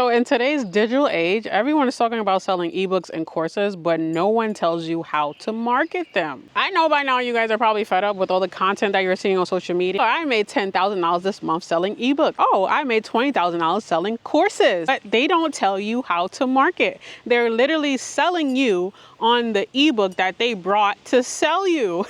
So in today's digital age, everyone is talking about selling ebooks and courses, but no one tells you how to market them. I know by now you guys are probably fed up with all the content that you're seeing on social media. Oh, I made $10,000 this month selling ebooks. Oh, I made $20,000 selling courses. But they don't tell you how to market. They're literally selling you on the ebook that they brought to sell you.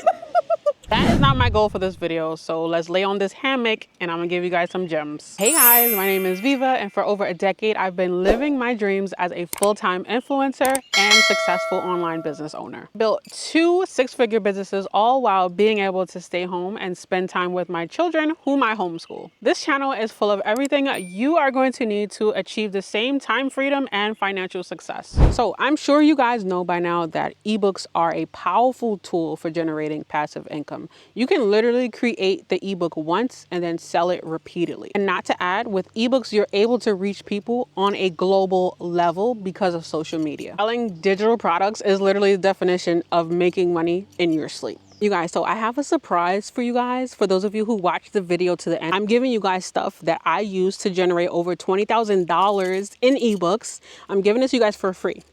That is not my goal for this video, so let's lay on this hammock and I'm gonna give you guys some gems. Hey guys, my name is Viva, and for over a decade, I've been living my dreams as a full-time influencer and successful online business owner. Built 2 six-figure businesses, all while being able to stay home and spend time with my children, whom I homeschool. This channel is full of everything you are going to need to achieve the same time freedom and financial success. So I'm sure you guys know by now that ebooks are a powerful tool for generating passive income. You can literally create the ebook once and then sell it repeatedly. And not to add, with ebooks, you're able to reach people on a global level because of social media. Selling digital products is literally the definition of making money in your sleep. You guys, so I have a surprise for you guys. For those of you who watched the video to the end, I'm giving you guys stuff that I use to generate over $20,000 in ebooks. I'm giving this to you guys for free.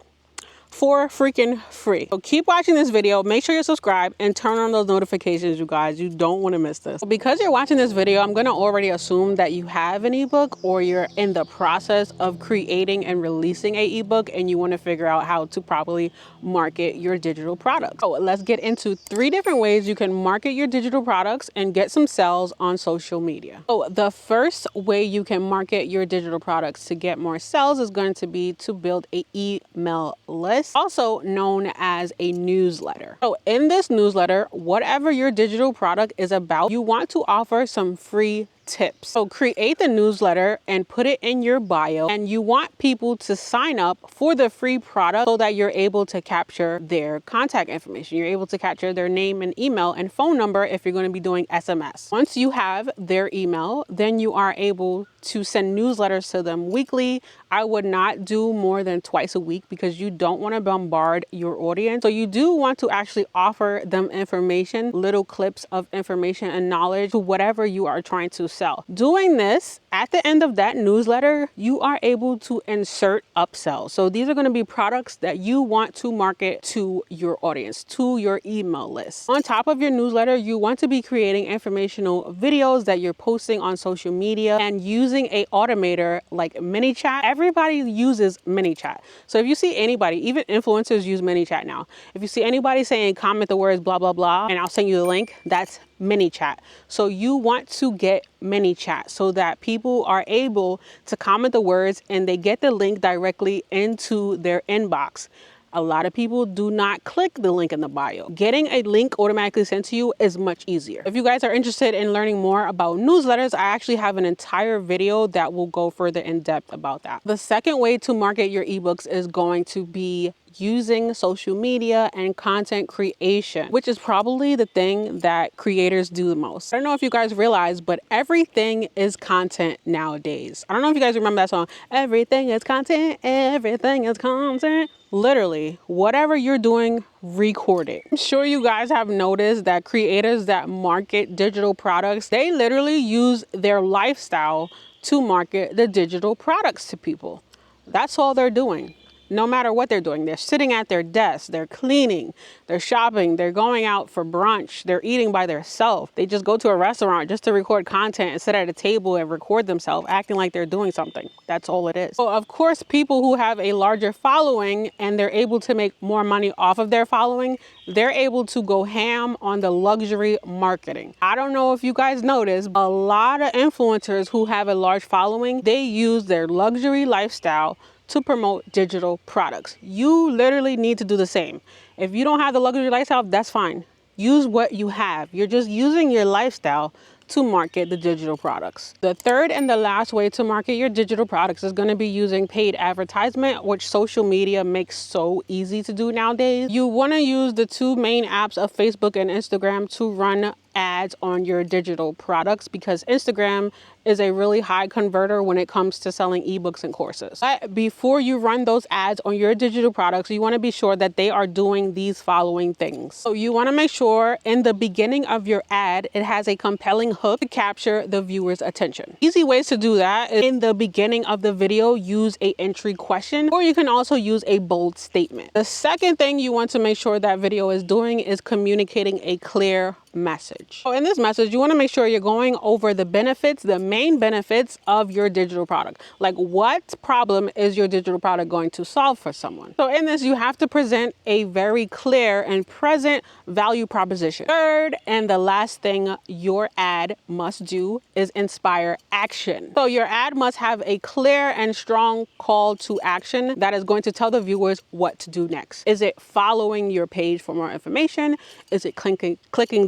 For freaking free. So keep watching this video, make sure you're subscribed and turn on those notifications, you guys. You don't want to miss this. Because you're watching this video, I'm going to already assume that you have an ebook or you're in the process of creating and releasing a ebook and you want to figure out how to properly market your digital products. So let's get into 3 different ways you can market your digital products and get some sales on social media. So the first way you can market your digital products to get more sales is going to be to build an email list, also known as a newsletter. So in this newsletter, whatever your digital product is about, you want to offer some free tips. So create the newsletter and put it in your bio, and you want people to sign up for the free product so that you're able to capture their contact information. You're able to capture their name and email and phone number if you're going to be doing SMS. Once you have their email, then you are able to send newsletters to them weekly. I would not do more than twice a week because you don't want to bombard your audience. So you do want to actually offer them information, little clips of information and knowledge to whatever you are trying to sell. Doing this, at the end of that newsletter, you are able to insert upsells. So these are going to be products that you want to market to your audience, to your email list. On top of your newsletter, you want to be creating informational videos that you're posting on social media and using a automator like ManyChat. Everybody uses ManyChat. So if you see anybody, even influencers use ManyChat now. If you see anybody saying comment the words blah, blah, blah, and I'll send you the link, that's ManyChat. So you want to get ManyChat so that people are able to comment the words and they get the link directly into their inbox. A lot of people do not click the link in the bio. Getting a link automatically sent to you is much easier. If you guys are interested in learning more about newsletters, I actually have an entire video that will go further in depth about that. The second way to market your ebooks is going to be using social media and content creation, which is probably the thing that creators do the most. I don't know if you guys realize, but everything is content nowadays. I don't know if you guys remember that song, everything is content, everything is content. Literally, whatever you're doing, record it. I'm sure you guys have noticed that creators that market digital products, they literally use their lifestyle to market the digital products to people. That's all they're doing. No matter what they're doing, they're sitting at their desk, they're cleaning, they're shopping, they're going out for brunch, they're eating by themselves. They just go to a restaurant just to record content and sit at a table and record themselves acting like they're doing something. That's all it is. So of course, people who have a larger following and they're able to make more money off of their following, they're able to go ham on the luxury marketing. I don't know if you guys noticed, a lot of influencers who have a large following, they use their luxury lifestyle to promote digital products. You literally need to do the same. If you don't have the luxury lifestyle, that's fine. Use what you have. You're just using your lifestyle to market the digital products. The third and the last way to market your digital products is going to be using paid advertisement, which social media makes so easy to do nowadays. You want to use the 2 main apps of Facebook and Instagram to run ads on your digital products, because Instagram is a really high converter when it comes to selling ebooks and courses. But before you run those ads on your digital products, you want to be sure that they are doing these following things. So you want to make sure in the beginning of your ad, it has a compelling hook to capture the viewer's attention. Easy ways to do that is in the beginning of the video, use a entry question, or you can also use a bold statement. The second thing you want to make sure that video is doing is communicating a clear message. So in this message, you want to make sure you're going over the benefits, the main benefits of your digital product. Like, what problem is your digital product going to solve for someone? So in this, you have to present a very clear and present value proposition. Third, and the last thing your ad must do is inspire action. So your ad must have a clear and strong call to action that is going to tell the viewers what to do next. Is it following your page for more information? Is it clicking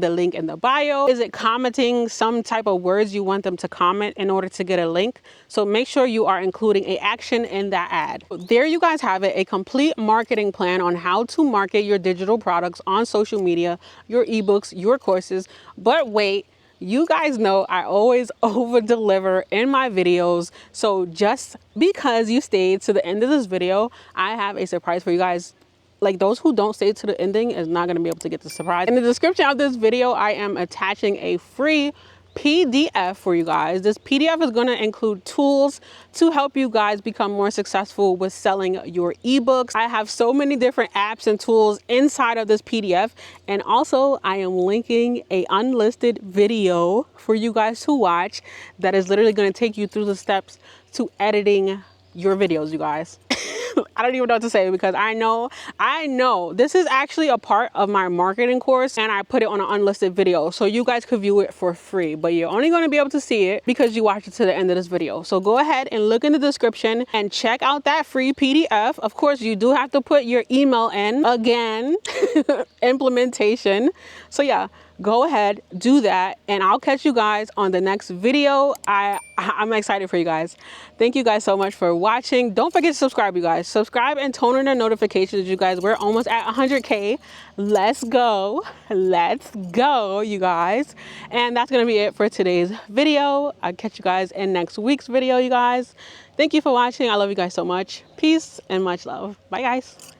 the link in the bio? Is it commenting some type of words you want them to comment in order to get a link? So make sure you are including a action in that ad. There you guys have it, a complete marketing plan on how to market your digital products on social media, your ebooks, your courses. But wait, you guys know I always over deliver in my videos. So just because you stayed to the end of this video, I have a surprise for you guys. Like, those who don't stay to the ending is not going to be able to get the surprise. In the description of this video, I am attaching a free PDF for you guys. This PDF is going to include tools to help you guys become more successful with selling your ebooks. I have so many different apps and tools inside of this PDF. And also I am linking a unlisted video for you guys to watch that is literally going to take you through the steps to editing your videos, you guys. I don't even know what to say, because I know this is actually a part of my marketing course, and I put it on an unlisted video so you guys could view it for free, but you're only going to be able to see it because you watched it to the end of this video. So go ahead and look in the description and check out that free PDF. Of course, you do have to put your email in again, implementation. So yeah, go ahead, do that, and I'll catch you guys on the next video. I'm excited for you guys. Thank you guys so much for watching. Don't forget to subscribe, you guys. Subscribe and turn on the notifications, you guys. We're almost at 100K. Let's go, you guys. And that's gonna be it for today's video. I'll catch you guys in next week's video, you guys. Thank you for watching. I love you guys so much. Peace and much love. Bye, guys.